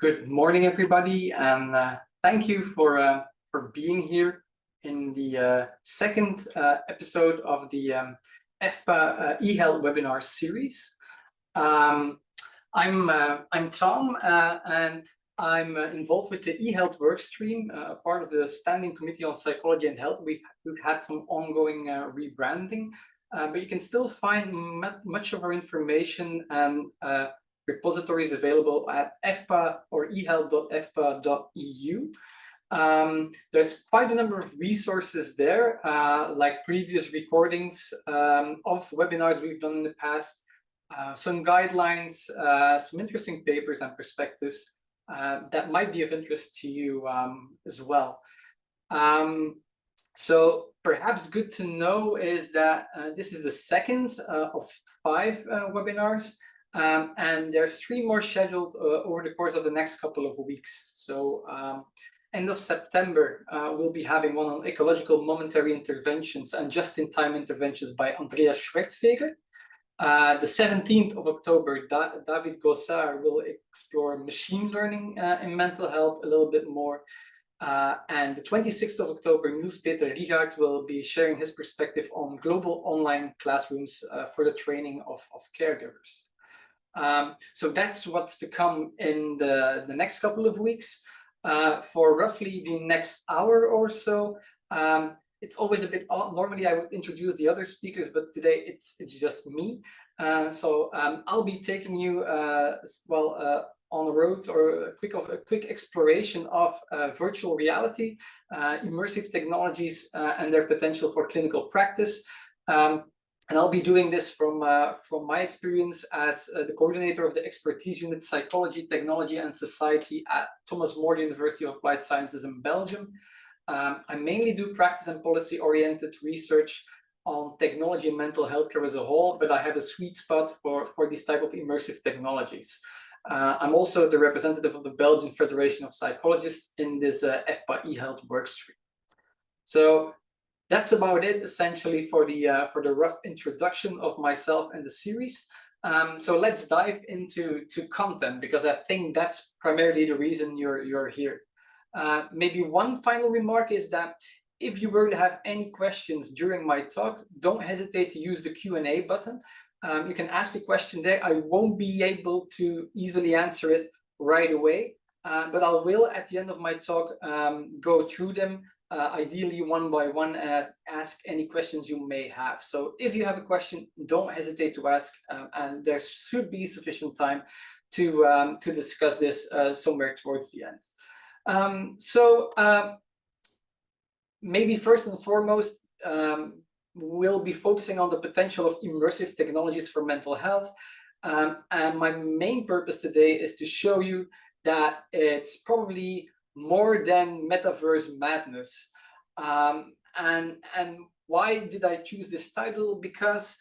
Good morning, everybody, and thank you for being here in the second episode of the EFPA eHealth webinar series. I'm Tom, and I'm involved with the eHealth workstream, part of the Standing Committee on Psychology and Health. We've had some ongoing rebranding, but you can still find much of our information and repositories available at EFPA or ehealth.efpa.eu. There's quite a number of resources there, like previous recordings of webinars we've done in the past, some guidelines, some interesting papers and perspectives that might be of interest to you as well. So perhaps good to know is that this is the second of 5 webinars. And there's 3 more scheduled over the course of the next couple of weeks. So end of September, we'll be having one on ecological momentary interventions and just-in-time interventions by Andreas Schwertfeger. The 17th of October, David Gossard will explore machine learning in mental health a little bit more. And the 26th of October, Niels Peter Richard will be sharing his perspective on global online classrooms for the training of caregivers. So that's what's to come in the next couple of weeks. For roughly the next hour or so, it's always a bit odd. Normally I would introduce the other speakers, but today it's just me. So I'll be taking you on a road or a quick exploration of virtual reality, immersive technologies, and their potential for clinical practice. And I'll be doing this from my experience as the coordinator of the Expertise Unit Psychology, Technology and Society at Thomas More University of Applied Sciences in Belgium. I mainly do practice and policy-oriented research on technology and mental health care as a whole, but I have a sweet spot for this type of immersive technologies. I'm also the representative of the Belgian Federation of Psychologists in this EFPA eHealth workstream. So that's about it, essentially, for the rough introduction of myself and the series. So let's dive into content, because I think that's primarily the reason you're here. Maybe one final remark is that if you were to have any questions during my talk, don't hesitate to use the Q&A button. You can ask a question there. I won't be able to easily answer it right away, but I will, at the end of my talk, go through them. Ideally one by one, ask any questions you may have. So if you have a question, don't hesitate to ask, and there should be sufficient time to discuss this somewhere towards the end. Maybe first and foremost, we'll be focusing on the potential of immersive technologies for mental health. And my main purpose today is to show you that it's probably more than metaverse madness. And why did I choose this title? Because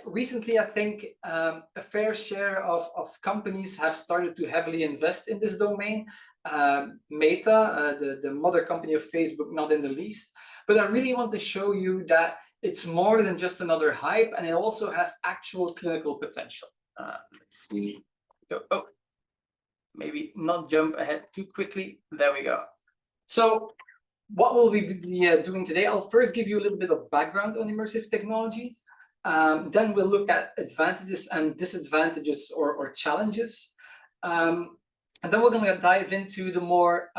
recently I think a fair share of companies have started to heavily invest in this domain. Meta, the mother company of Facebook, not in the least. But I really want to show you that it's more than just another hype, and it also has actual clinical potential. Let's see. Oh, maybe not jump ahead too quickly. There we go. So what will we be doing today? I'll first give you a little bit of background on immersive technologies. Then we'll look at advantages and disadvantages or challenges. And then we're going to dive into the more,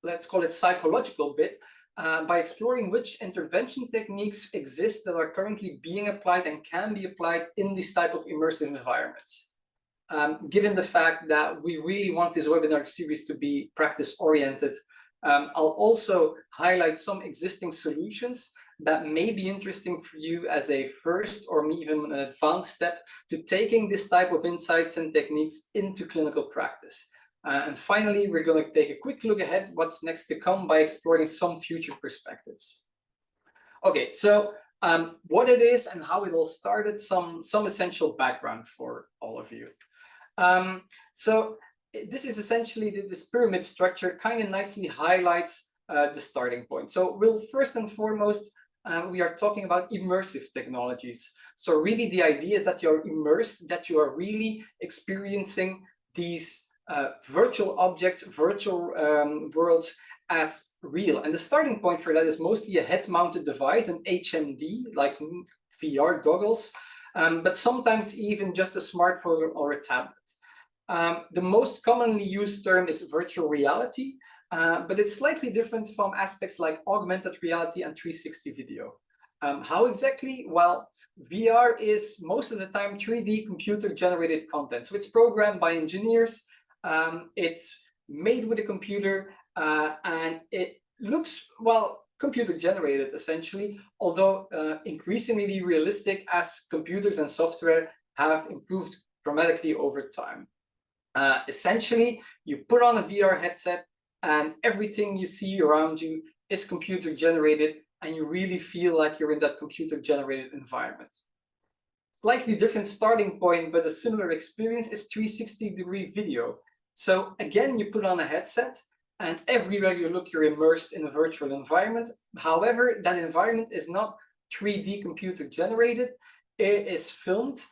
let's call it psychological bit, by exploring which intervention techniques exist that are currently being applied and can be applied in these type of immersive environments. Given the fact that we really want this webinar series to be practice-oriented, I'll also highlight some existing solutions that may be interesting for you as a first or even an advanced step to taking this type of insights and techniques into clinical practice. And finally, we're going to take a quick look ahead what's next to come by exploring some future perspectives. Okay, so what it is and how it all started, some essential background for all of you. So this is essentially this pyramid structure kind of nicely highlights the starting point. So we'll first and foremost, we are talking about immersive technologies. So really the idea is that you're immersed, that you are really experiencing these virtual objects, virtual worlds as real. And the starting point for that is mostly a head-mounted device, an HMD, like VR goggles, but sometimes even just a smartphone or a tablet. The most commonly used term is virtual reality, but it's slightly different from aspects like augmented reality and 360 video. How exactly? Well, VR is most of the time 3D computer-generated content. So it's programmed by engineers, it's made with a computer, and it looks, well, computer-generated essentially, although increasingly realistic as computers and software have improved dramatically over time. Essentially, you put on a VR headset and everything you see around you is computer-generated, and you really feel like you're in that computer-generated environment. Slightly different starting point, but a similar experience is 360-degree video. So again, you put on a headset, and everywhere you look, you're immersed in a virtual environment. However, that environment is not 3D computer-generated. It is filmed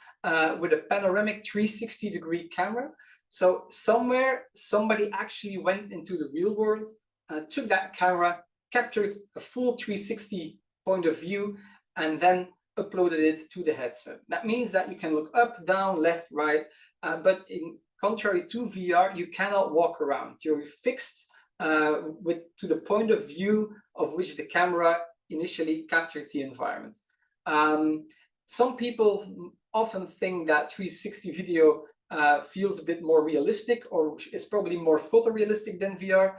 with a panoramic 360-degree camera. So somewhere, somebody actually went into the real world, took that camera, captured a full 360 point of view, and then uploaded it to the headset. That means that you can look up, down, left, right, but in contrary to VR, you cannot walk around. You're fixed to the point of view of which the camera initially captured the environment. Some people often think that 360 video feels a bit more realistic, or is probably more photorealistic than VR,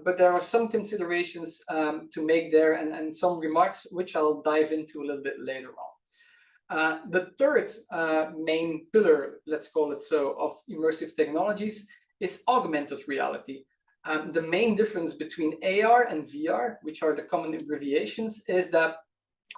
but there are some considerations to make there, and some remarks which I'll dive into a little bit later on. The third main pillar, let's call it so, of immersive technologies is augmented reality. The main difference between AR and VR, which are the common abbreviations, is that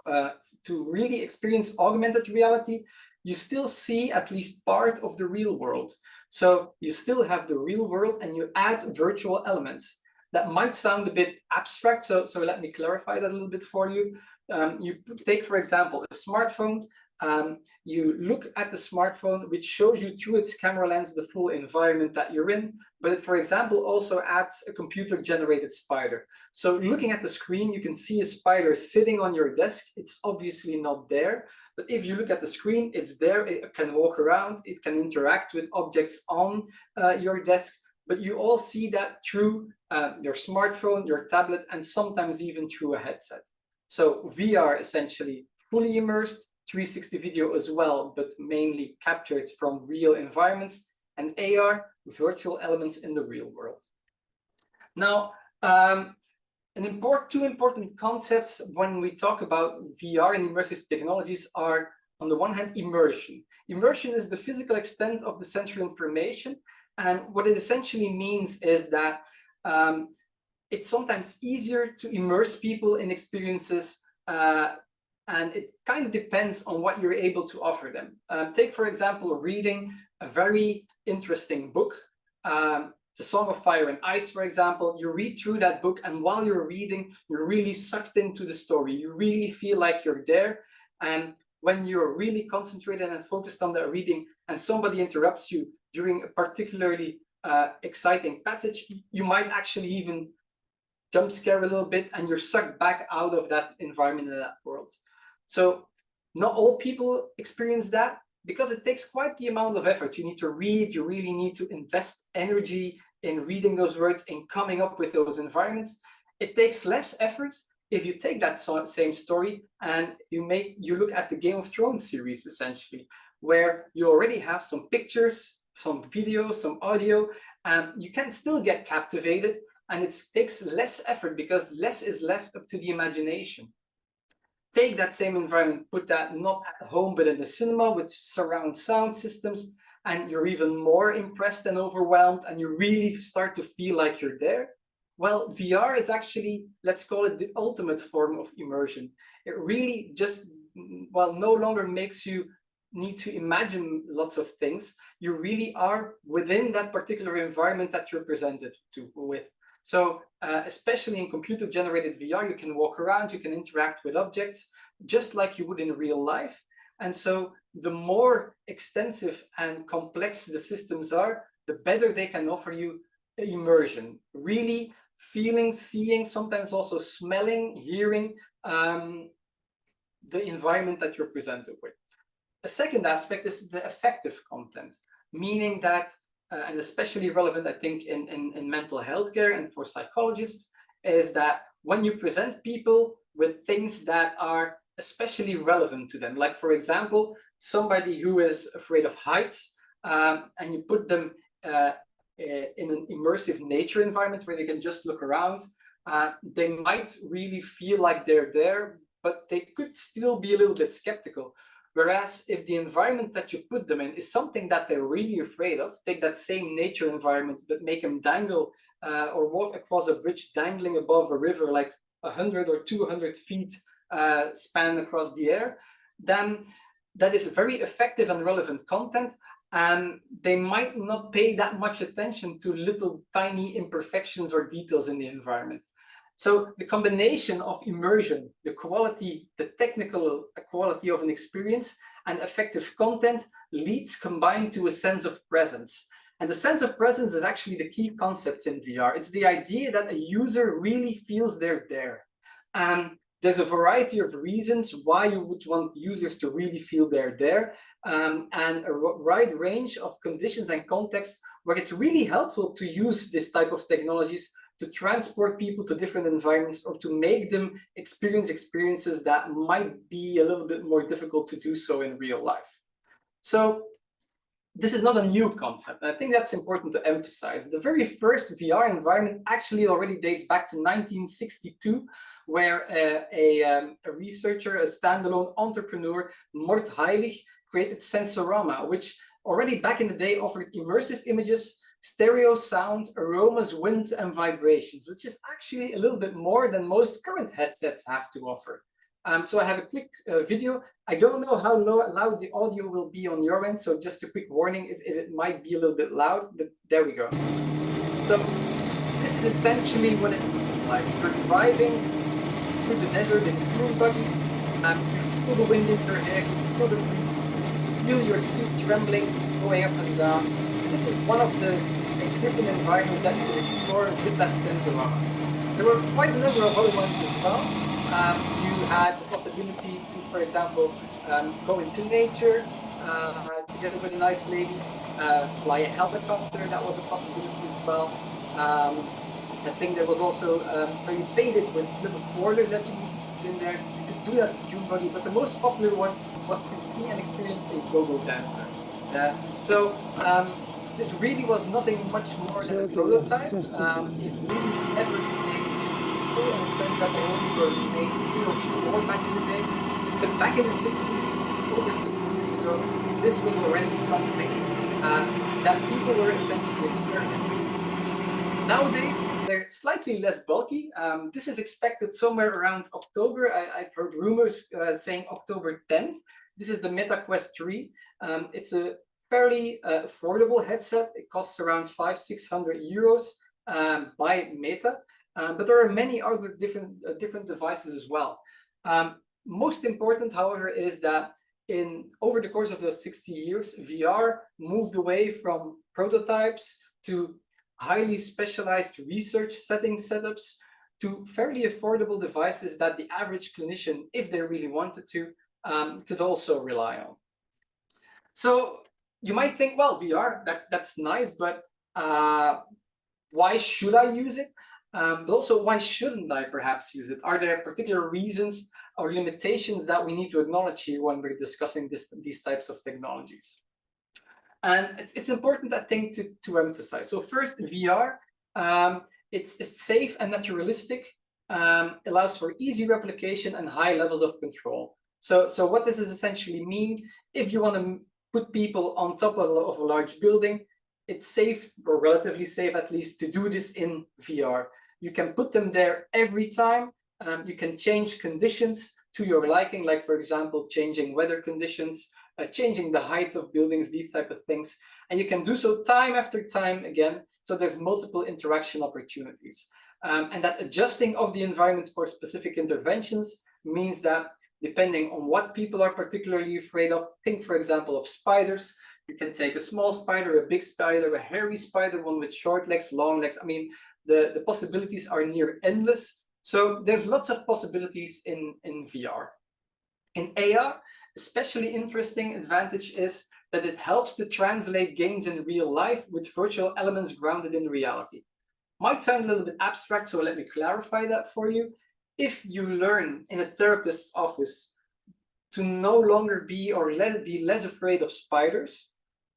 to really experience augmented reality, you still see at least part of the real world. So you still have the real world and you add virtual elements. That might sound a bit abstract, so let me clarify that a little bit for you. You take, for example, a smartphone. You look at the smartphone, which shows you through its camera lens the full environment that you're in, but it, for example, also adds a computer-generated spider. So looking at the screen, you can see a spider sitting on your desk. It's obviously not there, but if you look at the screen, it's there. It can walk around, it can interact with objects on your desk, but you all see that through your smartphone, your tablet, and sometimes even through a headset. So VR essentially fully immersed, 360 video as well, but mainly captured from real environments, and AR, virtual elements in the real world. Now, two important concepts when we talk about VR and immersive technologies are, on the one hand, immersion. Immersion is the physical extent of the sensory information, and what it essentially means is that it's sometimes easier to immerse people in experiences, and it kind of depends on what you're able to offer them. Take, for example, reading a very interesting book, The Song of Fire and Ice, for example. You read through that book, and while you're reading, you're really sucked into the story. You really feel like you're there. And when you're really concentrated and focused on that reading, and somebody interrupts you during a particularly exciting passage, you might actually even jump scare a little bit, and you're sucked back out of that environment and that world. So not all people experience that, because it takes quite the amount of effort. You need to read, you really need to invest energy in reading those words, in coming up with those environments. It takes less effort if you take that same story and you look at the Game of Thrones series, essentially, where you already have some pictures, some video, some audio, and you can still get captivated, and it takes less effort because less is left up to the imagination. Take that same environment, put that not at home, but in the cinema with surround sound systems, and you're even more impressed and overwhelmed, and you really start to feel like you're there. Well, VR is actually, let's call it the ultimate form of immersion. It really just, well, no longer makes you need to imagine lots of things. You really are within that particular environment that you're presented with. So especially in computer-generated VR, you can walk around, you can interact with objects just like you would in real life. And so the more extensive and complex the systems are, the better they can offer you immersion, really feeling, seeing, sometimes also smelling, hearing the environment that you're presented with. A second aspect is the affective content, meaning that, and especially relevant, I think, in mental health care and for psychologists, is that when you present people with things that are especially relevant to them, like, for example, somebody who is afraid of heights, and you put them in an immersive nature environment where they can just look around, they might really feel like they're there, but they could still be a little bit skeptical. Whereas if the environment that you put them in is something that they're really afraid of, take that same nature environment, but make them dangle or walk across a bridge dangling above a river like 100 or 200 feet span across the air, then that is very effective and relevant content, and they might not pay that much attention to little tiny imperfections or details in the environment. So the combination of immersion, the quality, the technical quality of an experience, and effective content leads combined to a sense of presence. And the sense of presence is actually the key concept in VR. It's the idea that a user really feels they're there. And there's a variety of reasons why you would want users to really feel they're there, and a wide range of conditions and contexts where it's really helpful to use this type of technologies to transport people to different environments or to make them experience experiences that might be a little bit more difficult to do so in real life. So this is not a new concept. I think that's important to emphasize. The very first VR environment actually already dates back to 1962, where a researcher, a standalone entrepreneur, Mort Heilig, created Sensorama, which already back in the day offered immersive images, stereo sound, aromas, winds, and vibrations, which is actually a little bit more than most current headsets have to offer. So I have a quick video. I don't know how loud the audio will be on your end, so just a quick warning if it might be a little bit loud, but there we go. So this is essentially what it looks like. You're driving through the desert in a dune buggy, you feel the wind in your hair, you feel the breeze, you feel your seat trembling, going up and down. This is one of the 6 different environments that you can explore with that Sensorama. There were quite a number of other ones as well. You had the possibility to, for example, go into nature together with a nice lady, fly a helicopter, that was a possibility as well. I think there was also, so you paid it with little quarters that you put in there. You could do that with Dune Buggy, but the most popular one was to see and experience a go-go dancer. So this really was nothing much more than a prototype. It really never became successful in the sense that they only were made 3 or 4 back in the day. But back in the 60s, over 60 years ago, this was already something that people were essentially experimenting. Nowadays, they're slightly less bulky. This is expected somewhere around October. I've heard rumors saying October 10th. This is the Meta Quest 3. It's a fairly affordable headset. It costs around 500-600 euros by Meta, but there are many other different devices as well. Most important, however, is that over the course of those 60 years, VR moved away from prototypes to highly specialized research setups to fairly affordable devices that the average clinician, if they really wanted to, could also rely on. So you might think, well, VR, that's nice, but why should I use it? But also, why shouldn't I perhaps use it? Are there particular reasons or limitations that we need to acknowledge here when we're discussing these types of technologies? And it's important, I think, to emphasize. So first, VR, it's safe and naturalistic, allows for easy replication and high levels of control. So what does this essentially mean? If you want to put people on top of a large building, it's safe, or relatively safe at least, to do this in VR. You can put them there every time. You can change conditions to your liking, like, for example, changing weather conditions, changing the height of buildings, these type of things. And you can do so time after time again. So there's multiple interaction opportunities. And that adjusting of the environments for specific interventions means that depending on what people are particularly afraid of, think, for example, of spiders, You can take a small spider, a big spider, a hairy spider, one with short legs, long legs. I mean, the possibilities are near endless. So there's lots of possibilities in VR. In AR, especially interesting advantage is that it helps to translate games in real life with virtual elements grounded in reality. Might sound a little bit abstract, so let me clarify that for you. If you learn in a therapist's office to no longer be or be less afraid of spiders,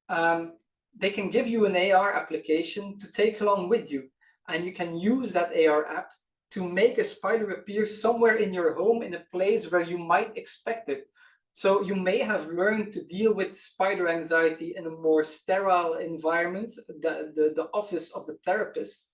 they can give you an AR application to take along with you. And you can use that AR app to make a spider appear somewhere in your home in a place where you might expect it. So you may have learned to deal with spider anxiety in a more sterile environment, the office of the therapist.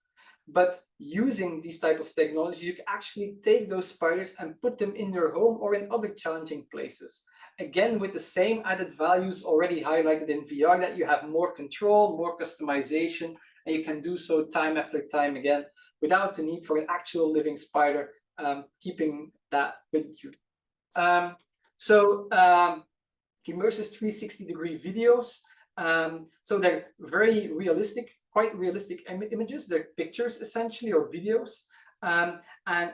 But using these type of technologies, you can actually take those spiders and put them in your home or in other challenging places. Again, with the same added values already highlighted in VR, that you have more control, more customization, and you can do so time after time again without the need for an actual living spider keeping that with you. Immersive 360-degree videos. So they're very realistic, quite realistic images. They're pictures essentially, or videos, and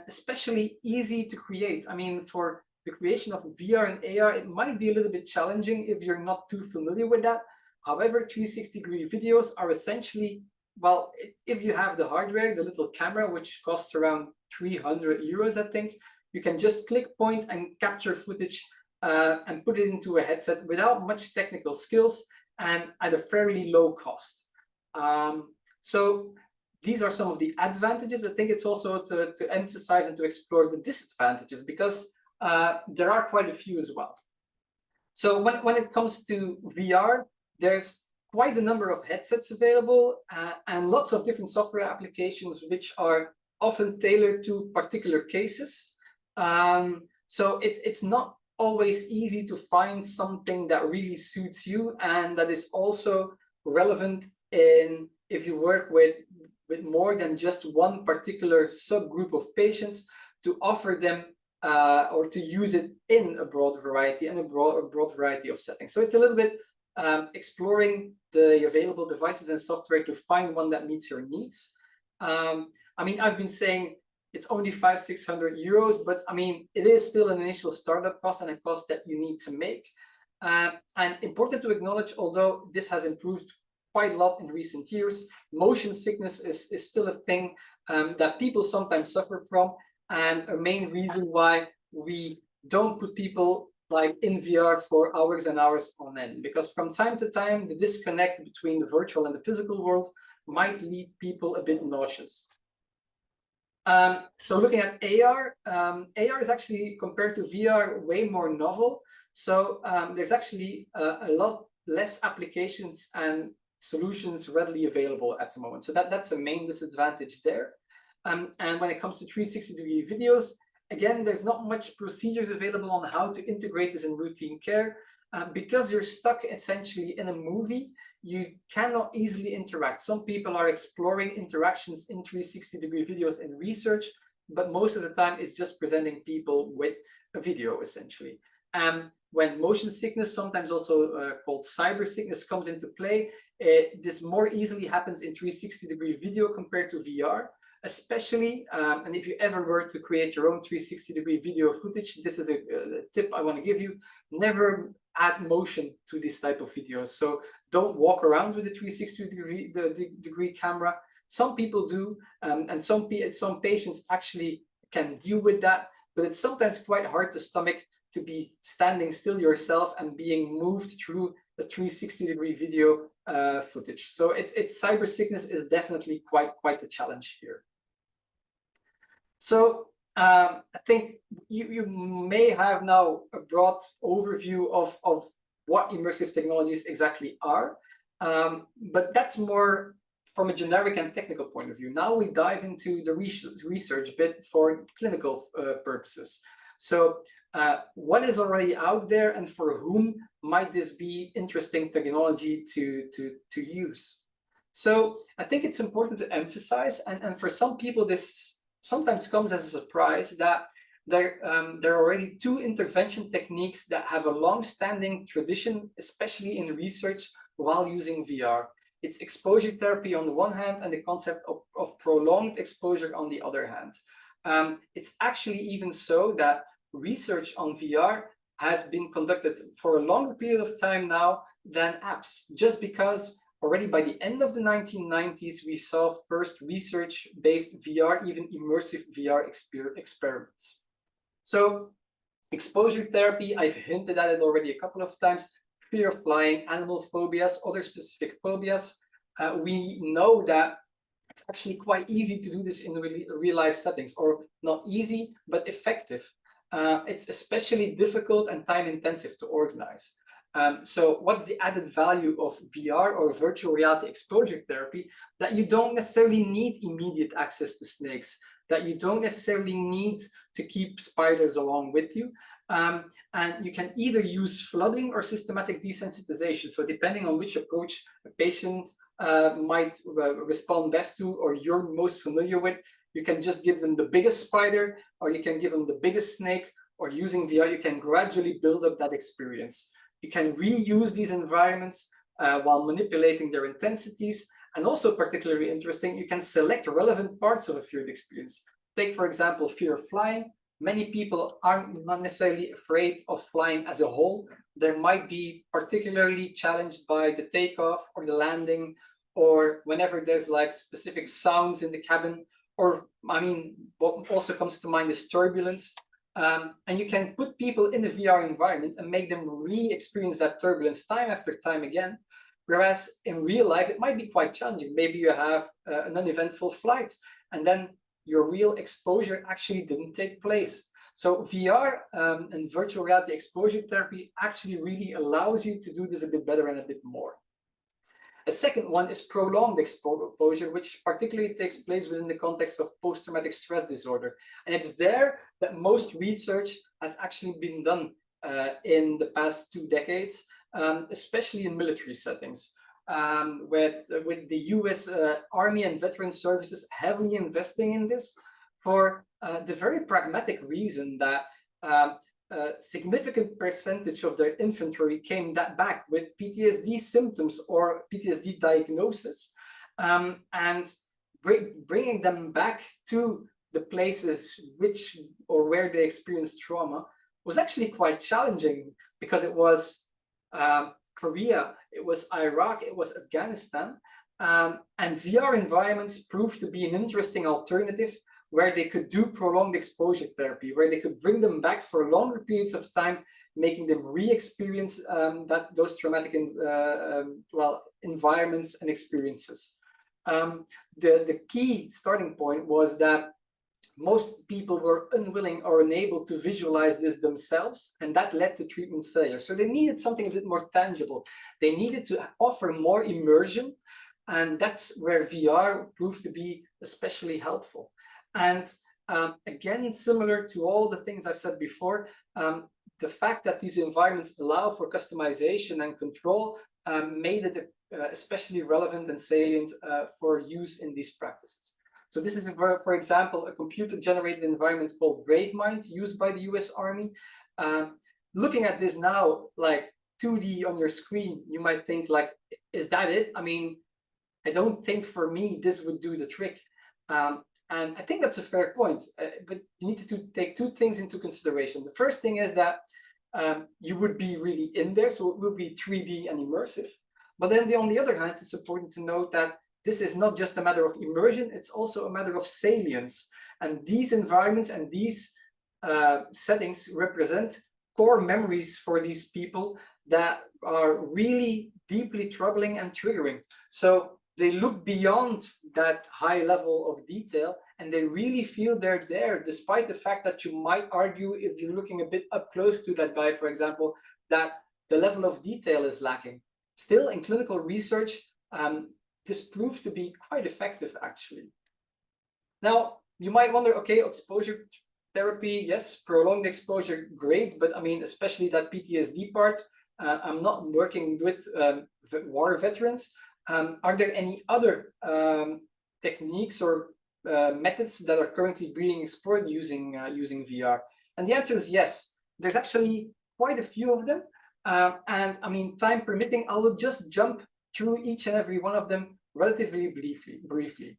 especially easy to create. I mean, for the creation of VR and AR, it might be a little bit challenging if you're not too familiar with that. However, 360-degree videos are essentially, well, if you have the hardware, the little camera, which costs around 300 euros, I think, you can just click, point, and capture footage and put it into a headset without much technical skills and at a fairly low cost. So these are some of the advantages. I think it's also to emphasize and to explore the disadvantages, because there are quite a few as well. So when it comes to VR, there's quite a number of headsets available and lots of different software applications which are often tailored to particular cases. So it's not always easy to find something that really suits you and that is also relevant in if you work with more than just one particular subgroup of patients, to offer them or to use it in a broad variety and a broad variety of settings. So it's a little bit exploring the available devices and software to find one that meets your needs. I mean, I've been saying it's only 500-600 euros, but I mean, it is still an initial startup cost and a cost that you need to make. And important to acknowledge, although this has improved quite a lot in recent years, motion sickness is still a thing that people sometimes suffer from, and a main reason why we don't put people like in VR for hours and hours on end, because from time to time, the disconnect between the virtual and the physical world might leave people a bit nauseous. So looking at AR, AR is actually, compared to VR, way more novel. So there's actually a lot less applications and solutions readily available at the moment. So that's a main disadvantage there. And when it comes to 360-degree videos, again, there's not much procedures available on how to integrate this in routine care. Because you're stuck essentially in a movie, you cannot easily interact. Some people are exploring interactions in 360-degree videos in research, but most of the time it's just presenting people with a video essentially. When motion sickness, sometimes also called cyber sickness, comes into play, this more easily happens in 360-degree video compared to VR. Especially, and if you ever were to create your own 360-degree video footage, this is a tip I want to give you: never add motion to this type of videos. So don't walk around with a 360-degree camera. Some people do, and some patients actually can deal with that, but it's sometimes quite hard to stomach to be standing still yourself and being moved through a 360-degree video footage. So it's cyber sickness is definitely quite a challenge here. So I think you may have now a broad overview of what immersive technologies exactly are, but that's more from a generic and technical point of view. Now we dive into the research bit for clinical purposes. So what is already out there, and for whom might this be interesting technology to use? So I think it's important to emphasize, and for some people this sometimes comes as a surprise, that there are already two intervention techniques that have a long-standing tradition, especially in research, while using VR. It's exposure therapy on the one hand and the concept of prolonged exposure on the other hand. It's actually even so that research on VR has been conducted for a longer period of time now than apps, just because already by the end of the 1990s, we saw first research-based VR, even immersive VR experiments. So exposure therapy, I've hinted at it already a couple of times, fear of flying, animal phobias, other specific phobias. We know that it's actually quite easy to do this in real life settings, or not easy, but effective. It's especially difficult and time intensive to organize. So what's the added value of VR or virtual reality exposure therapy? That you don't necessarily need immediate access to snakes, that you don't necessarily need to keep spiders along with you. And you can either use flooding or systematic desensitization. So depending on which approach a patient might respond best to, or you're most familiar with, you can just give them the biggest spider, or you can give them the biggest snake, or using VR, you can gradually build up that experience. You can reuse these environments while manipulating their intensities. And also particularly interesting, you can select relevant parts of a feared experience. Take, for example, fear of flying. Many people aren't not necessarily afraid of flying as a whole. They might be particularly challenged by the takeoff or the landing, or whenever there's like specific sounds in the cabin, or I mean, what also comes to mind is turbulence. And you can put people in a VR environment and make them re-experience that turbulence time after time again. Whereas in real life, it might be quite challenging. Maybe you have an uneventful flight, and then your real exposure actually didn't take place. So VR and virtual reality exposure therapy actually really allows you to do this a bit better and a bit more. A second one is prolonged exposure, which particularly takes place within the context of post-traumatic stress disorder. And it's there that most research has actually been done in the past 2 decades, especially in military settings, with the US Army and Veteran Services heavily investing in this for the very pragmatic reason that a significant percentage of their infantry came back with PTSD symptoms or PTSD diagnosis, and bringing them back to the places which or where they experienced trauma was actually quite challenging, because it was Korea, it was Iraq, it was Afghanistan, and VR environments proved to be an interesting alternative where they could do prolonged exposure therapy, where they could bring them back for longer periods of time, making them re-experience those traumatic environments and experiences. The key starting point was that most people were unwilling or unable to visualize this themselves, and that led to treatment failure. So they needed something a bit more tangible. They needed to offer more immersion, and that's where VR proved to be especially helpful. And again, similar to all the things I've said before, the fact that these environments allow for customization and control made it especially relevant and salient for use in these practices. So this is, for example, a computer-generated environment called BraveMind, used by the US Army. Looking at this now, like 2D on your screen, you might think like, is that it? I mean, I don't think for me this would do the trick. And I think that's a fair point, but you need to take 2 things into consideration. The first thing is that you would be really in there, so it will be 3D and immersive. But then on the other hand, it's important to note that this is not just a matter of immersion, it's also a matter of salience. And these environments and these settings represent core memories for these people that are really deeply troubling and triggering. So they look beyond that high level of detail, and they really feel they're there, despite the fact that you might argue, if you're looking a bit up close to that guy, for example, that the level of detail is lacking. Still, in clinical research, this proved to be quite effective, actually. Now, you might wonder, okay, exposure therapy, yes, prolonged exposure, great, but I mean, especially that PTSD part, I'm not working with war veterans. Are there any other techniques or methods that are currently being explored using VR? And the answer is yes. There's actually quite a few of them. And I mean, time permitting, I will just jump through each and every one of them relatively briefly.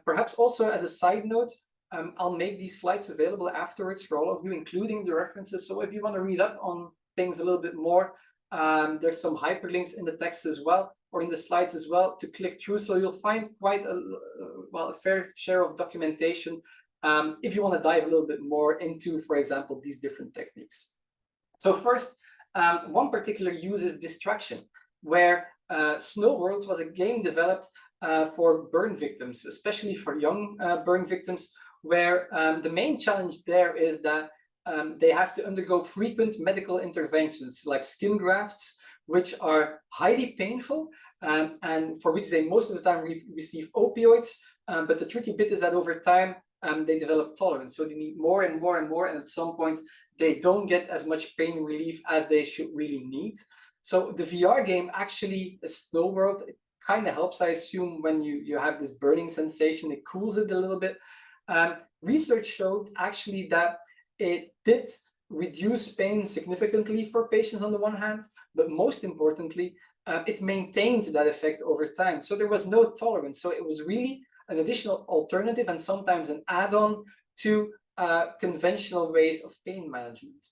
Perhaps also as a side note, I'll make these slides available afterwards for all of you, including the references. So if you want to read up on things a little bit more, there's some hyperlinks in the text as well, or in the slides as well, to click through. So you'll find quite a fair share of documentation if you want to dive a little bit more into, for example, these different techniques. So first, one particular use is distraction, where Snow World was a game developed for burn victims, especially for young burn victims, where the main challenge there is that they have to undergo frequent medical interventions like skin grafts, which are highly painful and for which they most of the time receive opioids. But the tricky bit is that over time, they develop tolerance. So they need more and more and more. And at some point, they don't get as much pain relief as they should really need. So the VR game actually, Snow World, it kind of helps, I assume, when you have this burning sensation. It cools it a little bit. Research showed actually that it did reduce pain significantly for patients on the one hand, but most importantly, it maintained that effect over time. So there was no tolerance. So it was really an additional alternative and sometimes an add-on to conventional ways of pain management.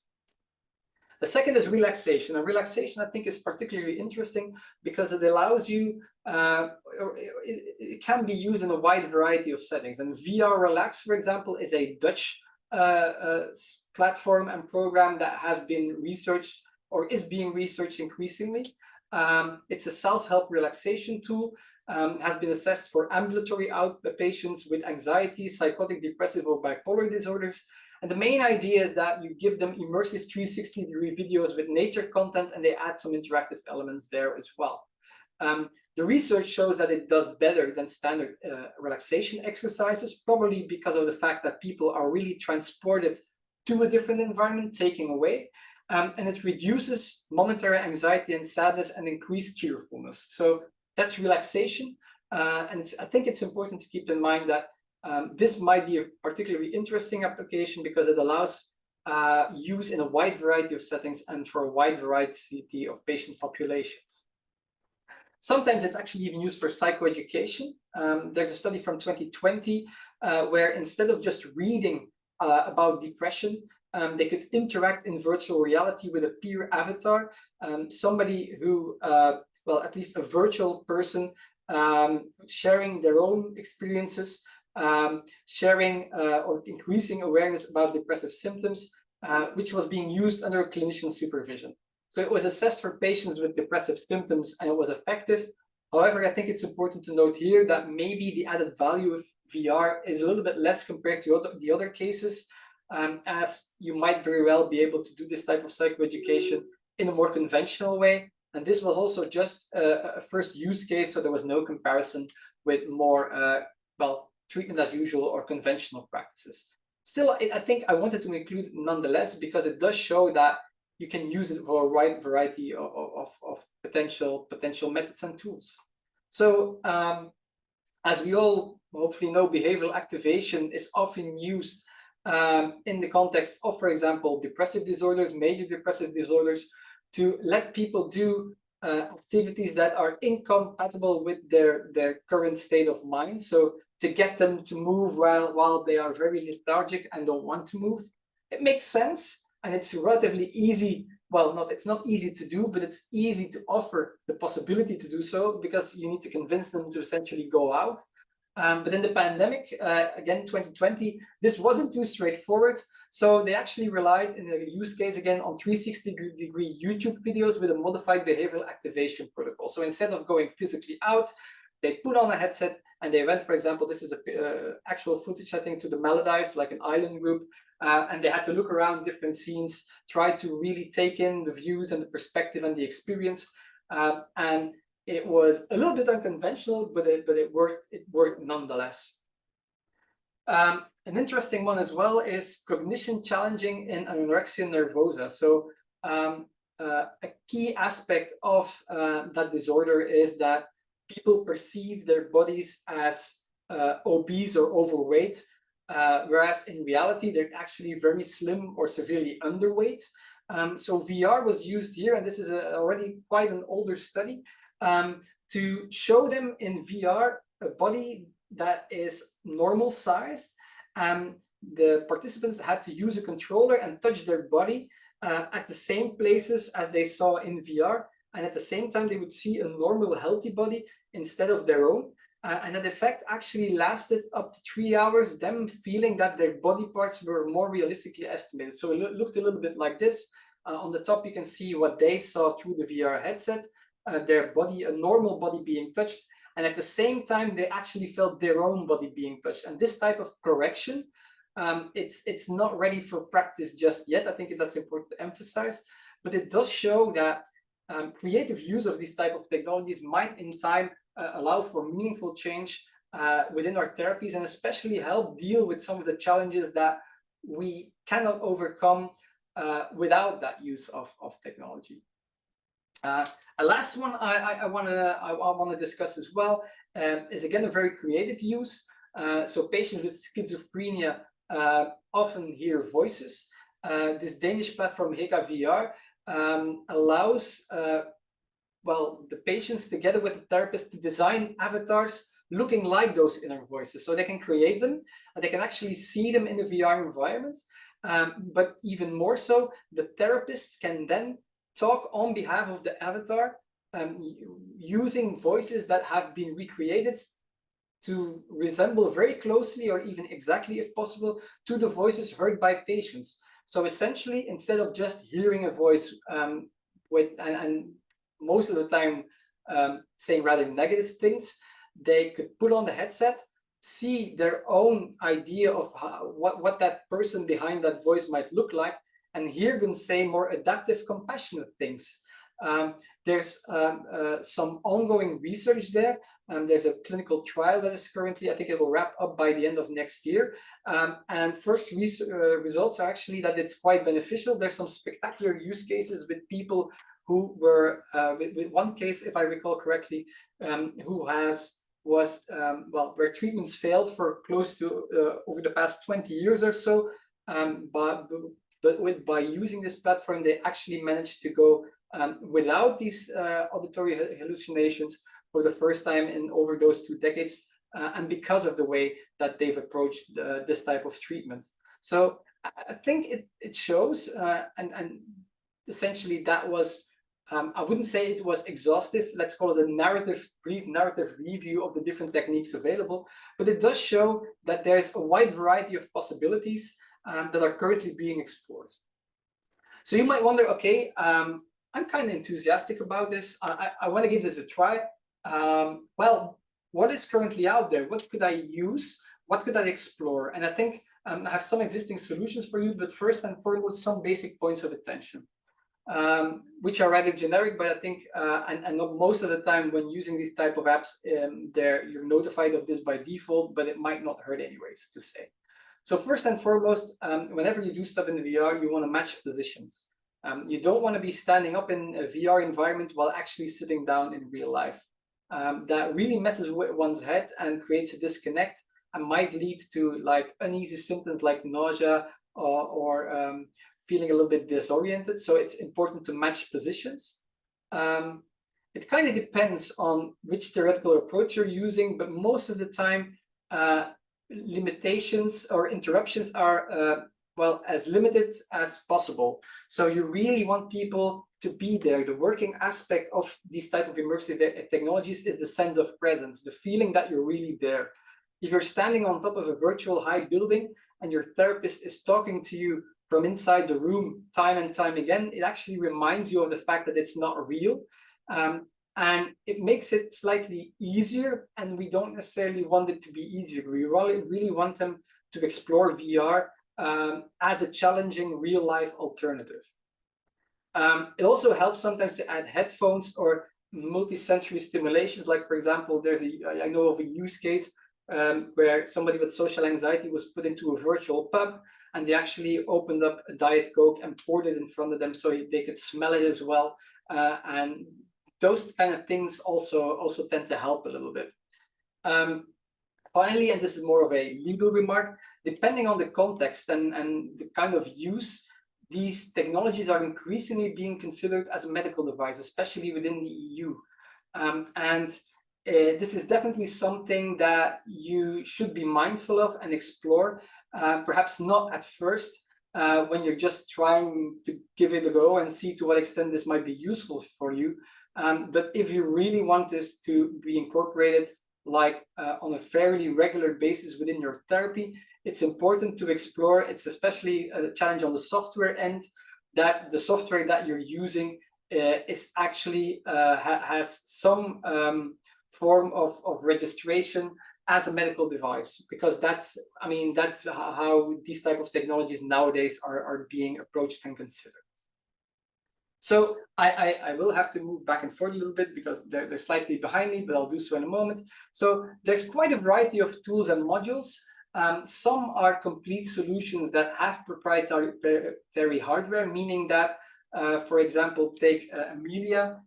The second is relaxation. And relaxation, I think, is particularly interesting because it allows you, it can be used in a wide variety of settings. And VR Relax, for example, is a Dutch platform and program that has been researched or is being researched increasingly. It's a self-help relaxation tool, has been assessed for ambulatory outpatients with anxiety, psychotic, depressive, or bipolar disorders. And the main idea is that you give them immersive 360-degree videos with nature content, and they add some interactive elements there as well. The research shows that it does better than standard relaxation exercises, probably because of the fact that people are really transported to a different environment, taking away. And it reduces momentary anxiety and sadness and increased cheerfulness. So that's relaxation. And I think it's important to keep in mind that this might be a particularly interesting application because it allows use in a wide variety of settings and for a wide variety of patient populations. Sometimes it's actually even used for psychoeducation. There's a study from 2020 where instead of just reading about depression, they could interact in virtual reality with a peer avatar, somebody who, well, at least a virtual person sharing their own experiences, sharing or increasing awareness about depressive symptoms, which was being used under clinician supervision. So it was assessed for patients with depressive symptoms and it was effective. However, I think it's important to note here that maybe the added value of VR is a little bit less compared to the other cases, as you might very well be able to do this type of psychoeducation in a more conventional way. And this was also just a first use case, so there was no comparison with more, well, treatment as usual or conventional practices. Still, I think I wanted to include it nonetheless because it does show that you can use it for a wide variety of potential methods and tools. So as we all hopefully know, behavioral activation is often used in the context of, for example, depressive disorders, major depressive disorders, to let people do activities that are incompatible with their current state of mind. So to get them to move while they are very lethargic and don't want to move. It makes sense. And it's relatively easy, well, it's not easy to do, but it's easy to offer the possibility to do so because you need to convince them to essentially go out. But in the pandemic, again, 2020, this wasn't too straightforward. So they actually relied in a use case, again, on 360-degree YouTube videos with a modified behavioral activation protocol. So instead of going physically out, they put on a headset and they went, for example, this is actual footage, I think, to the Maldives, like an island group, and they had to look around different scenes, try to really take in the views and the perspective and the experience. And it was a little bit unconventional, but it worked nonetheless. An interesting one as well is cognition challenging in anorexia nervosa. So a key aspect of that disorder is that people perceive their bodies as obese or overweight, whereas in reality, they're actually very slim or severely underweight. So VR was used here, and this is already quite an older study, to show them in VR a body that is normal sized. The participants had to use a controller and touch their body at the same places as they saw in VR, and at the same time they would see a normal healthy body instead of their own. And that effect actually lasted up to 3 hours, them feeling that their body parts were more realistically estimated. So it looked a little bit like this. On the top, you can see what they saw through the VR headset, their body, a normal body being touched. And at the same time, they actually felt their own body being touched. And this type of correction, it's not ready for practice just yet. I think that's important to emphasize, but it does show that creative use of these type of technologies might in time allow for meaningful change within our therapies, and especially help deal with some of the challenges that we cannot overcome without that use of technology. A last one I want to discuss as well is again a very creative use. So patients with schizophrenia often hear voices. This Danish platform Heka VR allows the patients together with the therapist to design avatars looking like those inner voices. So they can create them and they can actually see them in the VR environment. But even more so, the therapist can then talk on behalf of the avatar using voices that have been recreated to resemble very closely or even exactly, if possible, to the voices heard by patients. So essentially, instead of just hearing a voice and most of the time saying rather negative things, they could put on the headset, see their own idea of what that person behind that voice might look like, and hear them say more adaptive, compassionate things. There's some ongoing research there. There's a clinical trial that is currently, I think it will wrap up by the end of next year. And first results are actually that it's quite beneficial. There's some spectacular use cases with people who were, with one case, if I recall correctly, where treatments failed for close to over the past 20 years or so. But by using this platform, they actually managed to go without these auditory hallucinations for the first time in over those 2 decades, and because of the way that they've approached this type of treatment. So I think it shows, and essentially that was, I wouldn't say it was exhaustive, let's call it a brief narrative review of the different techniques available, but it does show that there's a wide variety of possibilities that are currently being explored. So you might wonder, okay, I'm kind of enthusiastic about this. I want to give this a try. Well, what is currently out there? What could I use? What could I explore? And I think I have some existing solutions for you, but first and foremost, some basic points of attention, which are rather generic, but I think, and most of the time when using these type of apps, you're notified of this by default, but it might not hurt anyways to say. So first and foremost, whenever you do stuff in the VR, you want to match positions. You don't want to be standing up in a VR environment while actually sitting down in real life. That really messes with one's head and creates a disconnect and might lead to like uneasy symptoms like nausea or feeling a little bit disoriented. So it's important to match positions. It kind of depends on which theoretical approach you're using, but most of the time, limitations or interruptions are as limited as possible. So you really want people to be there. The working aspect of these type of immersive technologies is the sense of presence, the feeling that you're really there. If you're standing on top of a virtual high building and your therapist is talking to you from inside the room time and time again, it actually reminds you of the fact that it's not real. And it makes it slightly easier, and we don't necessarily want it to be easier. We really want them to explore VR as a challenging real-life alternative. It also helps sometimes to add headphones or multi-sensory stimulations. Like, for example, I know of a use case where somebody with social anxiety was put into a virtual pub, and they actually opened up a Diet Coke and poured it in front of them so they could smell it as well. And those kind of things also tend to help a little bit. Finally, and this is more of a legal remark, depending on the context and the kind of use, these technologies are increasingly being considered as a medical device, especially within the EU. This is definitely something that you should be mindful of and explore, perhaps not at first, when you're just trying to give it a go and see to what extent this might be useful for you. But if you really want this to be incorporated like on a fairly regular basis within your therapy, it's important to explore. It's especially a challenge on the software end, that the software that you're using is actually has some form of registration as a medical device, because that's how these type of technologies nowadays are being approached and considered. So I will have to move back and forth a little bit because they're slightly behind me, but I'll do so in a moment. So there's quite a variety of tools and modules. Some are complete solutions that have proprietary hardware, meaning that, for example, take Amelia.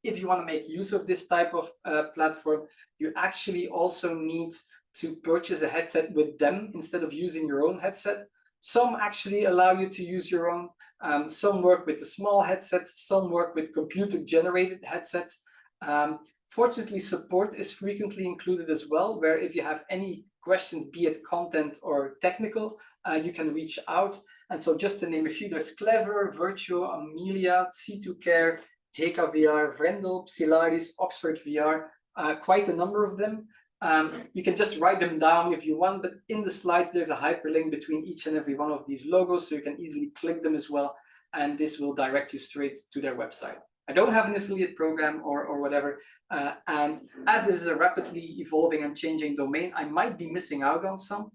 If you want to make use of this type of platform, you actually also need to purchase a headset with them instead of using your own headset. Some actually allow you to use your own. Some work with the small headsets, some work with computer-generated headsets. Fortunately, support is frequently included as well, where if you have any questions, be it content or technical, you can reach out. And so just to name a few, there's Clever, Virtuo, Amelia, C2Care, Heka VR, Vrendel, Psilaris, Oxford VR, quite a number of them. You can just write them down if you want, but in the slides there's a hyperlink between each and every one of these logos, so you can easily click them as well, and this will direct you straight to their website. I don't have an affiliate program or whatever, and as this is a rapidly evolving and changing domain, I might be missing out on some,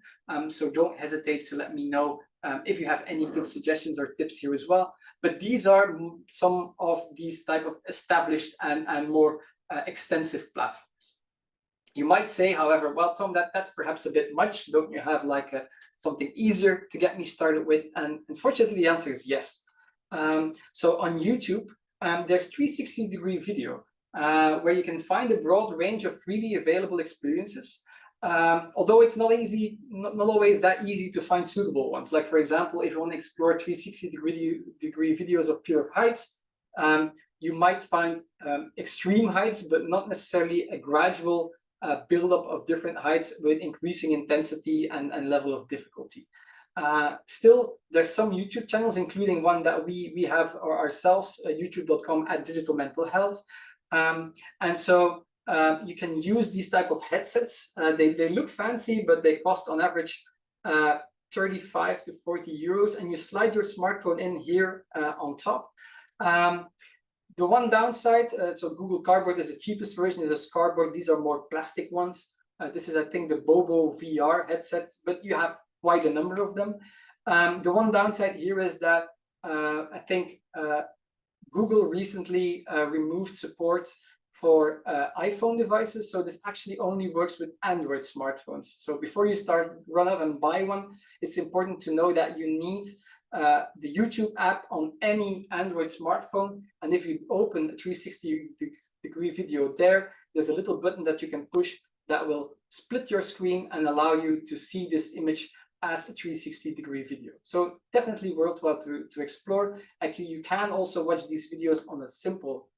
so don't hesitate to let me know if you have any good suggestions or tips here as well. But these are some of these type of established and more extensive platforms. You might say, however, well, Tom, that's perhaps a bit much. Don't you have like something easier to get me started with? And unfortunately, the answer is yes. So on YouTube, there's 360-degree video, where you can find a broad range of freely available experiences. Although it's not always that easy to find suitable ones. Like, for example, if you want to explore 360-degree videos of pure heights, you might find extreme heights, but not necessarily a gradual buildup of different heights with increasing intensity and level of difficulty. Still, there's some YouTube channels, including one that we have ourselves, youtube.com/digital mental health. And so you can use these type of headsets. They look fancy, but they cost on average 35 to 40 euros, and you slide your smartphone in here on top. The one downside, so Google Cardboard is the cheapest version. There's Cardboard. These are more plastic ones. This is, I think, the Bobo VR headset, but you have quite a number of them. The one downside here is that I think Google recently removed support for iPhone devices. So this actually only works with Android smartphones. So before you run out and buy one, it's important to know that you need the YouTube app on any Android smartphone. And if you open a 360-degree video there's a little button that you can push that will split your screen and allow you to see this image as a 360-degree video. So definitely worthwhile to explore. Actually, you can also watch these videos on a simple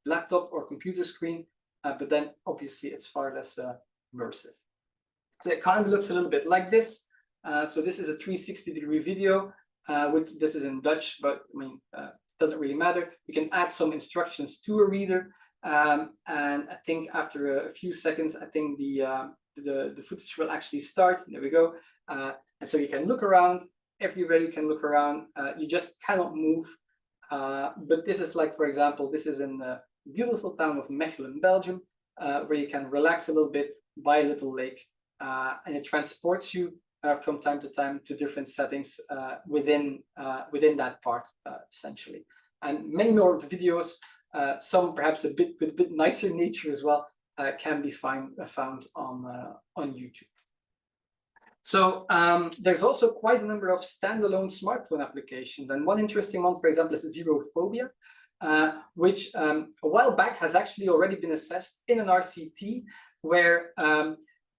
laptop or computer screen, but then obviously it's far less immersive. So it kind of looks a little bit like this. So this is a 360-degree video. This is in Dutch, but I mean, doesn't really matter. You can add some instructions to a reader, and I think after a few seconds, I think the footage will actually start. There we go. And so you can look around everywhere. You can look around. You just cannot move. But this is like, for example, this is in the beautiful town of Mechelen, Belgium, where you can relax a little bit by a little lake, and it transports you from time to time to different settings within that park, essentially. And many more videos, some perhaps with a bit nicer nature as well, can be found on YouTube. So there's also quite a number of standalone smartphone applications, and one interesting one, for example, is Xerophobia, which a while back has actually already been assessed in an RCT, where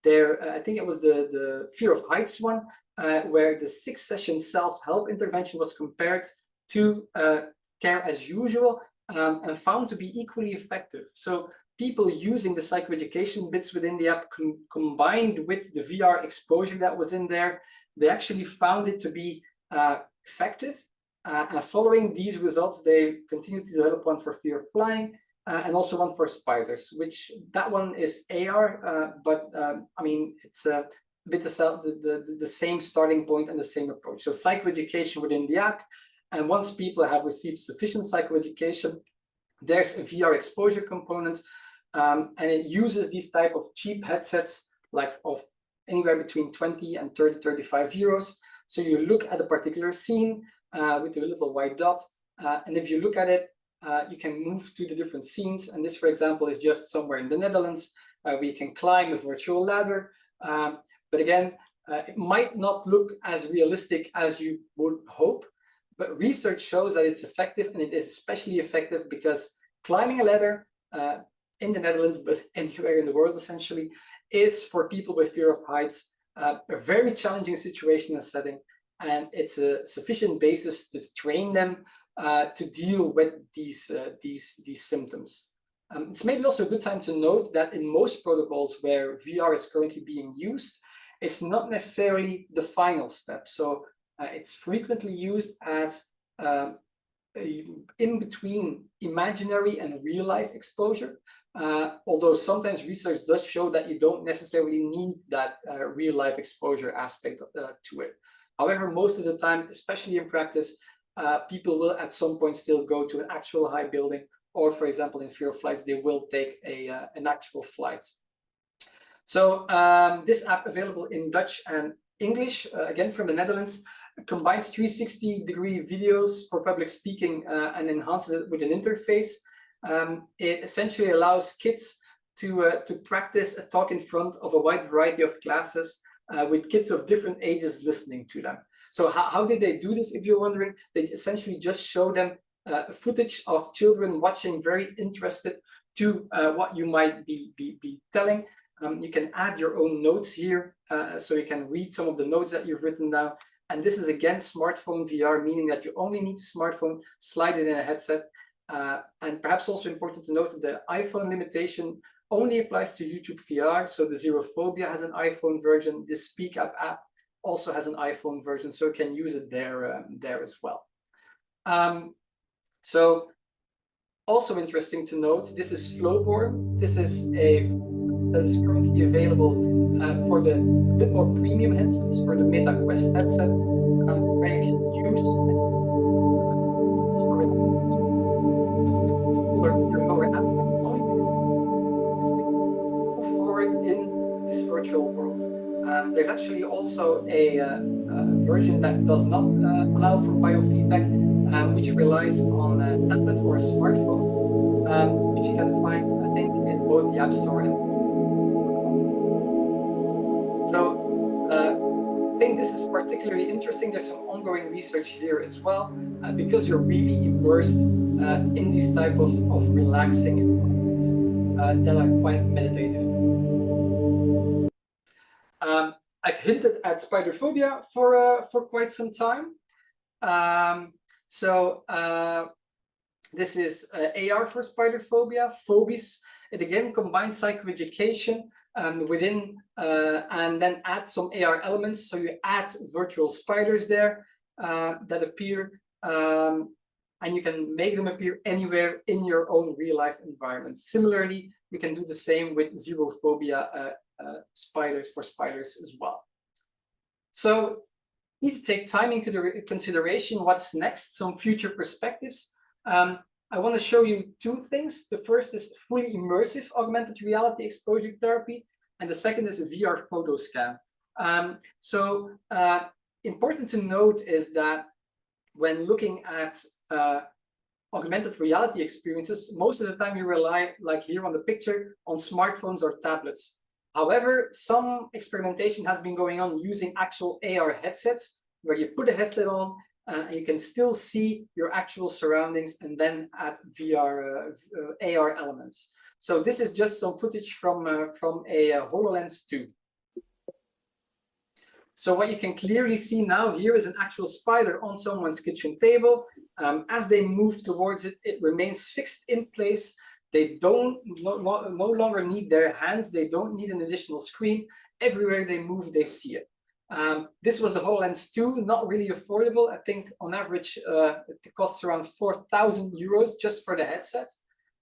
I think it was the fear of heights one, where the 6-session self-help intervention was compared to care as usual, and found to be equally effective. So people using the psychoeducation bits within the app combined with the VR exposure that was in there, they actually found it to be effective. And following these results, they continued to develop one for fear of flying, and also one for spiders, which that one is AR, but I mean, it's a bit the same starting point and the same approach. So psychoeducation within the app, and once people have received sufficient psychoeducation, there's a VR exposure component, and it uses these type of cheap headsets, like of anywhere between 20 and 35 euros. So you look at a particular scene with a little white dot, and if you look at it, you can move to the different scenes. And this, for example, is just somewhere in the Netherlands, where you can climb a virtual ladder. But again, it might not look as realistic as you would hope, but research shows that it's effective, and it is especially effective because climbing a ladder in the Netherlands, but anywhere in the world essentially, is for people with fear of heights a very challenging situation and setting, and it's a sufficient basis to train them to deal with these symptoms. It's maybe also a good time to note that in most protocols where VR is currently being used, it's not necessarily the final step. So it's frequently used as in between imaginary and real life exposure, although sometimes research does show that you don't necessarily need that real life exposure aspect to it. However, most of the time, especially in practice, people will at some point still go to an actual high building, or for example, in fear of flights, they will take an actual flight. So this app, available in Dutch and English, again from the Netherlands, combines 360-degree videos for public speaking and enhances it with an interface. It essentially allows kids to practice a talk in front of a wide variety of classes with kids of different ages listening to them. So how did they do this, if you're wondering? They essentially just show them footage of children watching, very interested to what you might be telling. You can add your own notes here, so you can read some of the notes that you've written down. And this is again smartphone VR, meaning that you only need a smartphone, slide it in a headset. And perhaps also important to note that the iPhone limitation only applies to YouTube VR. So the Xerophobia has an iPhone version. The Speak Up app also has an iPhone version, so you can use it there as well. So also interesting to note, this is Flowborn. This is that is currently available for the bit more premium headsets, for the Meta Quest headset, where you can use your lower abdomen move forward in this virtual world. There's actually also a version that does not allow for biofeedback, which relies on a tablet or a smartphone, which you can find, I think, in both the App Store and I think this is particularly interesting. There's some ongoing research here as well, because you're really immersed in these type of relaxing environments that are quite meditative. I've hinted at spider phobia for quite some time. This is AR for spider phobia, Phobis. It again combines psychoeducation within and then add some AR elements. So you add virtual spiders there that appear, and you can make them appear anywhere in your own real life environment. Similarly, you can do the same with Xerophobia spiders for spiders as well. So you need to take time into consideration what's next, some future perspectives. I want to show you two things. The first is fully immersive augmented reality exposure therapy, and the second is a VR photo scan. Important to note is that when looking at augmented reality experiences, most of the time you rely, like here on the picture, on smartphones or tablets. However, some experimentation has been going on using actual AR headsets, where you put a headset on and you can still see your actual surroundings and then add VR AR elements. So this is just some footage from a HoloLens 2. So what you can clearly see now here is an actual spider on someone's kitchen table. As they move towards it, it remains fixed in place. They don't no longer need their hands. They don't need an additional screen. Everywhere they move, they see it. This was the HoloLens 2, not really affordable. I think on average, it costs around 4,000 euros just for the headset.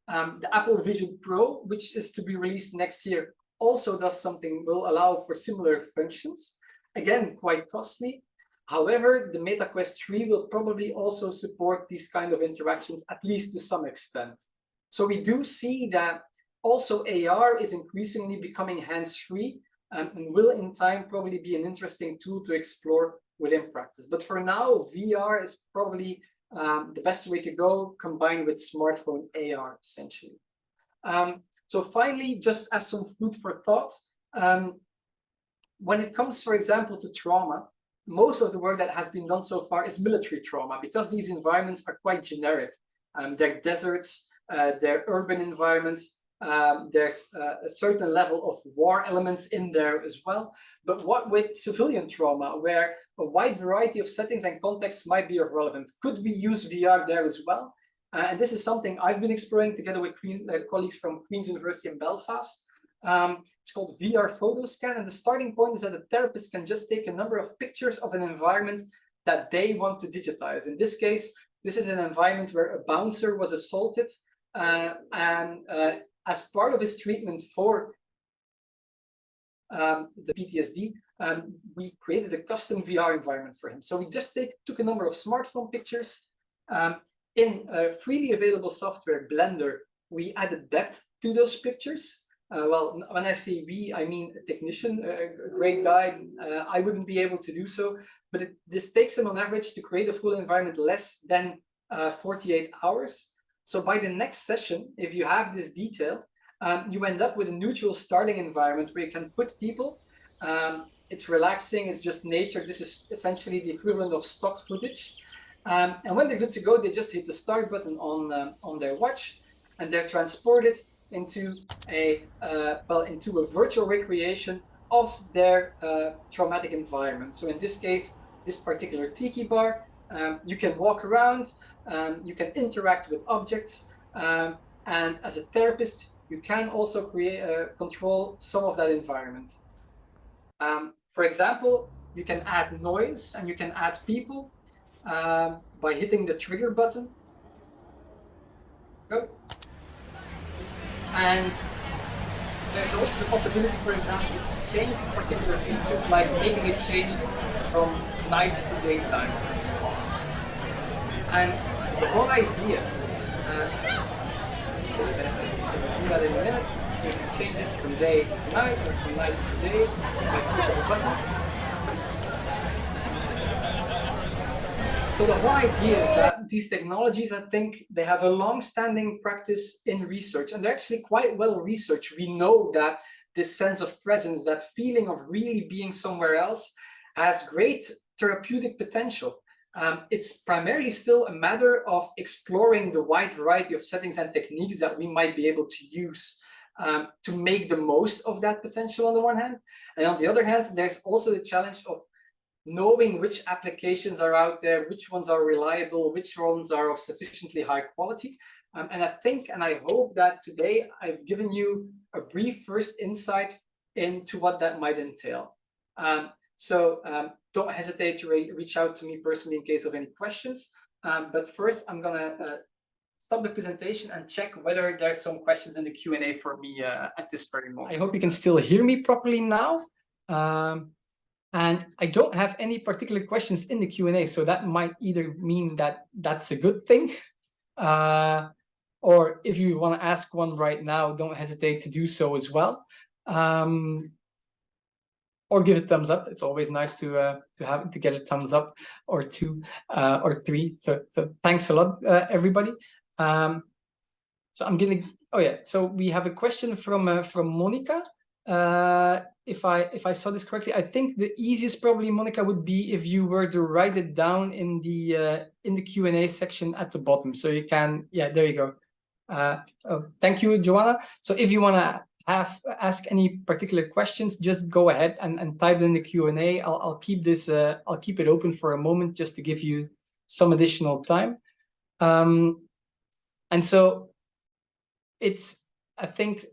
The Apple Vision Pro, which is to be released next year, also does something, will allow for similar functions. Again, quite costly. However, the Meta Quest 3 will probably also support these kind of interactions, at least to some extent. So we do see that also AR is increasingly becoming hands-free, and will in time probably be an interesting tool to explore within practice. But for now, VR is probably the best way to go, combined with smartphone AR, essentially. So finally, just as some food for thought, when it comes, for example, to trauma, most of the work that has been done so far is military trauma, because these environments are quite generic. They're deserts, they're urban environments, there's a certain level of war elements in there as well. But what with civilian trauma, where a wide variety of settings and contexts might be of relevance? Could we use VR there as well? And this is something I've been exploring together with colleagues from Queen's University in Belfast. It's called VR photo scan, and the starting point is that a therapist can just take a number of pictures of an environment that they want to digitize. In this case, this is an environment where a bouncer was assaulted, and as part of his treatment for the PTSD, we created a custom VR environment for him. So we just took a number of smartphone pictures. In freely available software, Blender, we added depth to those pictures. Well, when I say we, I mean a technician, a great guy. I wouldn't be able to do so, but this takes him on average to create a full environment less than 48 hours. So by the next session, if you have this detail, you end up with a neutral starting environment where you can put people. It's relaxing, it's just nature. This is essentially the equivalent of stock footage. And when they're good to go, they just hit the start button on their watch, and they're transported into a virtual recreation of their traumatic environment. So in this case, this particular tiki bar, you can walk around, you can interact with objects, and as a therapist, you can also control some of that environment. For example, you can add noise and you can add people by hitting the trigger button. Go. And there's also the possibility, for example, to change particular features, like making it change from night to daytime, and so on. And the whole idea, we'll do that in a minute. You can change it from day to night or from night to day by clicking the button. So the whole idea is that these technologies, I think, they have a long-standing practice in research, and they're actually quite well researched. We know that this sense of presence, that feeling of really being somewhere else, has great therapeutic potential. It's primarily still a matter of exploring the wide variety of settings and techniques that we might be able to use to make the most of that potential on the one hand. And on the other hand, there's also the challenge of knowing which applications are out there, which ones are reliable, which ones are of sufficiently high quality. And I think, and I hope that today I've given you a brief first insight into what that might entail. So don't hesitate to reach out to me personally in case of any questions. But first, I'm gonna stop the presentation and check whether there's some questions in the Q&A for me at this very moment. I hope you can still hear me properly now. And I don't have any particular questions in the Q&A, so that might either mean that that's a good thing, or if you want to ask one right now, don't hesitate to do so as well, or give a thumbs up. It's always nice to get a thumbs up or two or three. So thanks a lot, everybody. So I'm gonna. Oh yeah. So we have a question from Monica. If I saw this correctly, I think the easiest probably, Monica, would be if you were to write it down in the Q&A section at the bottom. So you can, yeah, there you go. Oh, thank you, Joanna. So if you want to ask any particular questions, just go ahead and type in the Q&A. I'll keep this I'll keep it open for a moment just to give you some additional time. And so it's, I think,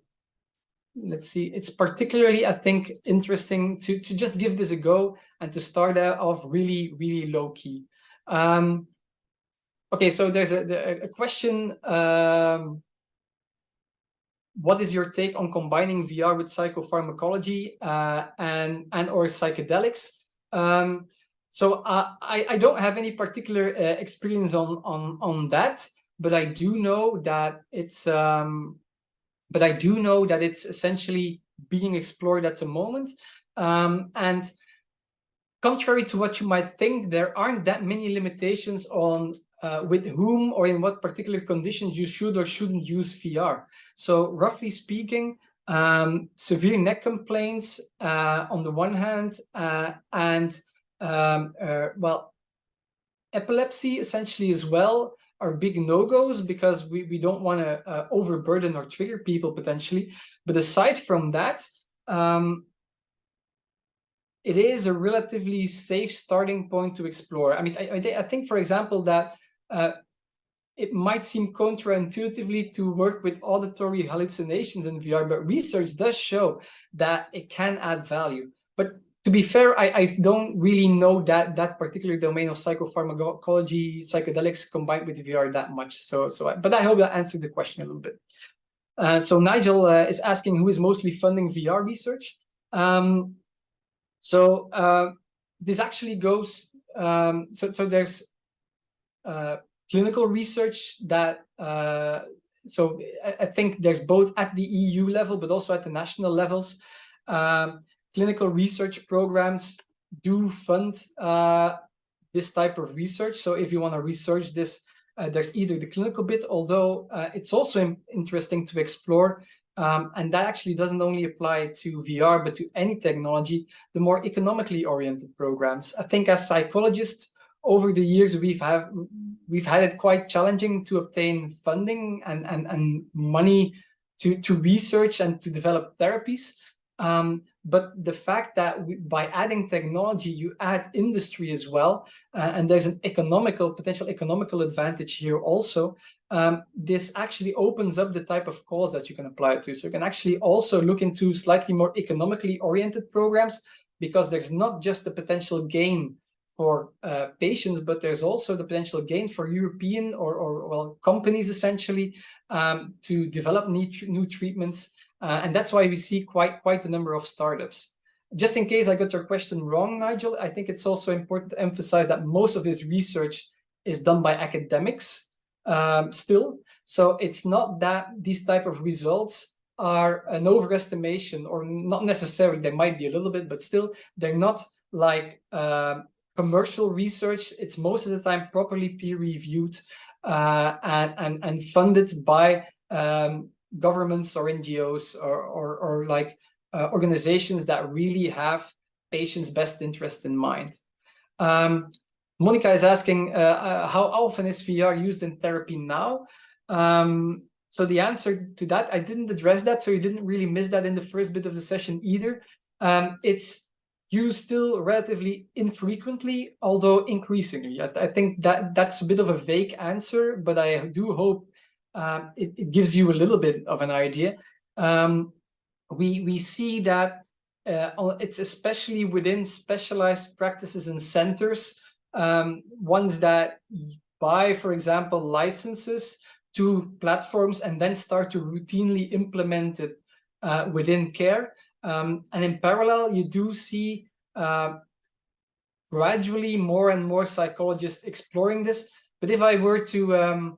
let's see, it's particularly, I think, interesting to just give this a go and to start out off really, really low key. Okay, so there's a question. What is your take on combining VR with psychopharmacology and or psychedelics? So I don't have any particular experience on that, but I do know that it's essentially being explored at the moment. And contrary to what you might think, there aren't that many limitations on with whom or in what particular conditions you should or shouldn't use VR. So roughly speaking, severe neck complaints on the one hand, and well, epilepsy essentially as well are big no-goes because we don't want to overburden or trigger people potentially. But aside from that, it is a relatively safe starting point to explore. I mean, I think, for example, that it might seem counterintuitively to work with auditory hallucinations in VR, but research does show that it can add value. But to be fair, I don't really know that particular domain of psychopharmacology, psychedelics combined with VR that much. But I hope that answered the question a little bit. So Nigel is asking who is mostly funding VR research. This actually goes, so there's clinical research that, so I think there's both at the EU level, but also at the national levels. Clinical research programs do fund this type of research. So if you want to research this, there's either the clinical bit, although it's also interesting to explore, and that actually doesn't only apply to VR, but to any technology, the more economically oriented programs. I think as psychologists, over the years, we've had it quite challenging to obtain funding and money to research and to develop therapies. But the fact that by adding technology, you add industry as well, and there's an potential economical advantage here also. This actually opens up the type of cause that you can apply it to. So you can actually also look into slightly more economically oriented programs, because there's not just the potential gain for patients, but there's also the potential gain for European or companies essentially to develop new treatments. And that's why we see quite a number of startups. Just in case I got your question wrong, Nigel, I think it's also important to emphasize that most of this research is done by academics still. So it's not that these type of results are an overestimation, or not necessarily, they might be a little bit, but still they're not like commercial research. It's most of the time properly peer-reviewed and funded by governments or NGOs or like organizations that really have patients' best interest in mind. Monica is asking, how often is VR used in therapy now? So the answer to that, I didn't address that, so you didn't really miss that in the first bit of the session either. It's used still relatively infrequently, although increasingly. I think that's a bit of a vague answer, but I do hope it gives you a little bit of an idea. We see that it's especially within specialized practices and centers, ones that buy, for example, licenses to platforms and then start to routinely implement it within care. And in parallel, you do see gradually more and more psychologists exploring this. But if I were to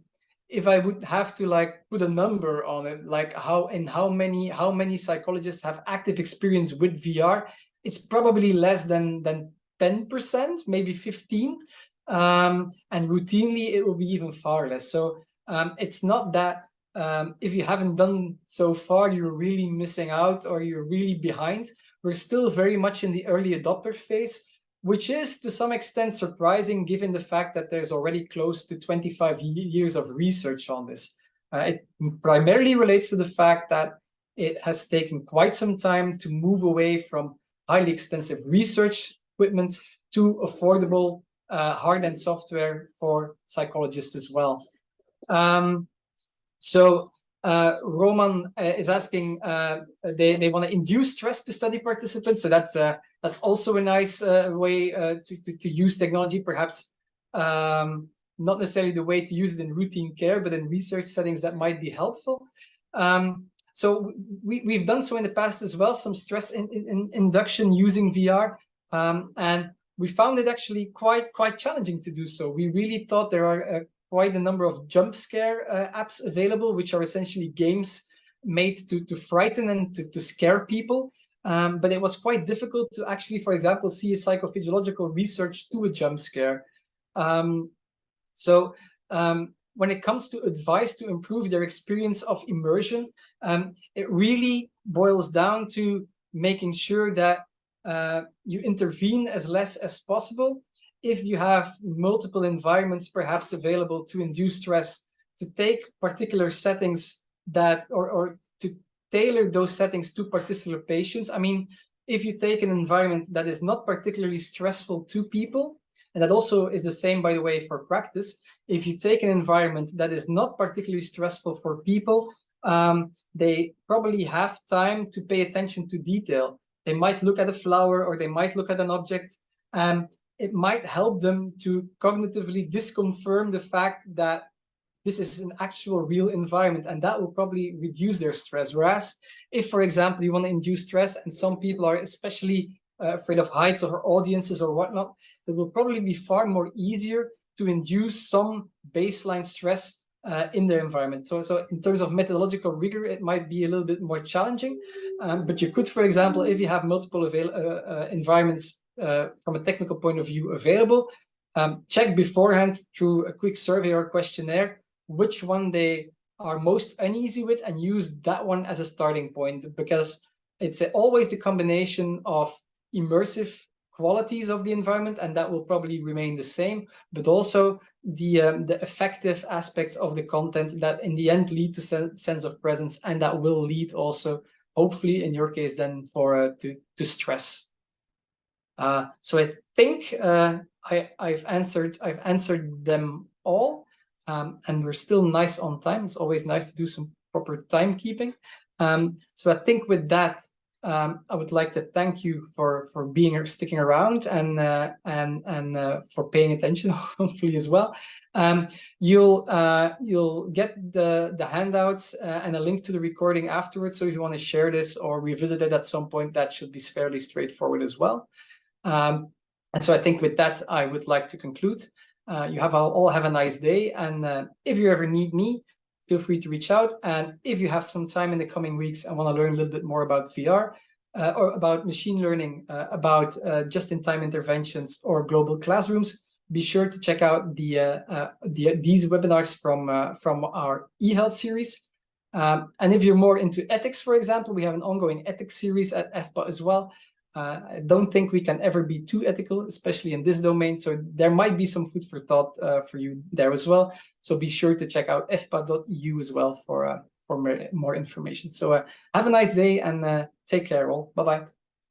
if I would have to like put a number on it, like how many psychologists have active experience with VR, it's probably less than 10%, maybe 15%, and routinely it will be even far less. So it's not that if you haven't done so far, you're really missing out or you're really behind. We're still very much in the early adopter phase, which is to some extent surprising given the fact that there's already close to 25 years of research on this. It primarily relates to the fact that it has taken quite some time to move away from highly extensive research equipment to affordable hard-end software for psychologists as well. Roman is asking, they want to induce stress to study participants. So that's also a nice way to use technology, perhaps not necessarily the way to use it in routine care, but in research settings that might be helpful. So we've done so in the past as well, some stress induction using VR, and we found it actually quite challenging to do so. We really thought there are quite a number of jump scare apps available, which are essentially games made to frighten and to scare people. But it was quite difficult to actually, for example, see a psychophysiological research to a jump scare. When it comes to advice to improve their experience of immersion, it really boils down to making sure that you intervene as less as possible. If you have multiple environments perhaps available to induce stress, to take particular settings that, or to tailor those settings to particular patients. I mean, if you take an environment that is not particularly stressful to people, and that also is the same, by the way, for practice, if you take an environment that is not particularly stressful for people, they probably have time to pay attention to detail. They might look at a flower or they might look at an object, and it might help them to cognitively disconfirm the fact that this is an actual real environment, and that will probably reduce their stress. Whereas if, for example, you want to induce stress and some people are especially afraid of heights or audiences or whatnot, it will probably be far more easier to induce some baseline stress in their environment. So in terms of methodological rigor, it might be a little bit more challenging, but you could, for example, if you have multiple environments from a technical point of view available, check beforehand through a quick survey or questionnaire which one they are most uneasy with and use that one as a starting point, because it's always the combination of immersive qualities of the environment, and that will probably remain the same, but also the effective aspects of the content that in the end lead to sense of presence, and that will lead also, hopefully in your case then, for to stress. So I think I've answered them all, and we're still nice on time. It's always nice to do some proper timekeeping. So I think with that, I would like to thank you for sticking around and for paying attention, hopefully as well. You'll get the handouts and a link to the recording afterwards. So if you want to share this or revisit it at some point, that should be fairly straightforward as well. And so I think with that, I would like to conclude. You all have a nice day, and if you ever need me, feel free to reach out. And if you have some time in the coming weeks and want to learn a little bit more about VR or about machine learning, about just-in-time interventions or global classrooms, be sure to check out these webinars from our eHealth series. And if you're more into ethics, for example, we have an ongoing ethics series at EFPA as well. I don't think we can ever be too ethical, especially in this domain. So there might be some food for thought for you there as well. So be sure to check out efpa.eu as well for more information. So have a nice day and take care all. Bye-bye.